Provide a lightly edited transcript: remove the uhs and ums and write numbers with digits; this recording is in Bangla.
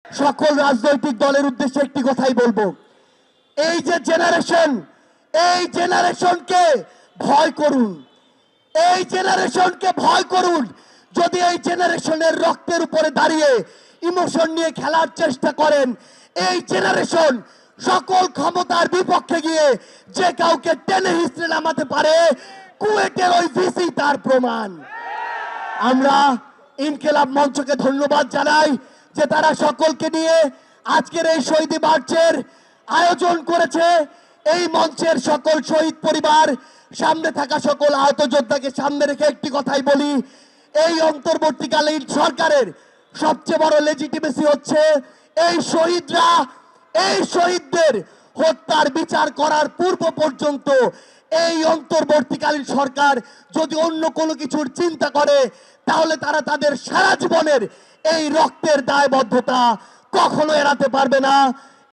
সকল রাজনৈতিক দলের উদ্দেশ্যে একটি কথাই বলবো, এই যে জেনারেশন, এই জেনারেশনকে ভয় করুন, এই জেনারেশনকে ভয় করুন। যদি এই জেনারেশনের রক্তের উপরে দাঁড়িয়ে ইমোশন নিয়ে খেলার চেষ্টা করেন, এই জেনারেশন সকল ক্ষমতার বিপক্ষে গিয়ে যে কাউকে টেনে হিস্ট্রে নামাতে পারে, কুয়েটের ওই ভিসি তার প্রমাণ। আমরা ইনকিলাব মঞ্চকে ধন্যবাদ জানাই যে তারা সকলকে নিয়ে আজকের এই শহীদ মার্চের আয়োজন করেছে। এই মঞ্চের সকল শহীদ পরিবার, সামনে থাকা সকল আহত যোদ্ধাকে সামনে রেখে একটি কথাই বলি, এই অন্তর্বর্তীকালীন সরকারের সবচেয়ে বড় লেজিটিমেসি হচ্ছে এই শহীদরা, এই শহীদদের হত্যার বিচার করার পূর্ব পর্যন্ত এই অন্তর্বর্তীকালীন সরকার যদি অন্য কোনো কিছুর চিন্তা করে, তাহলে তারা তাদের সারা জীবনের এই রক্তের দায়বদ্ধতা কখনো এড়াতে পারবে না।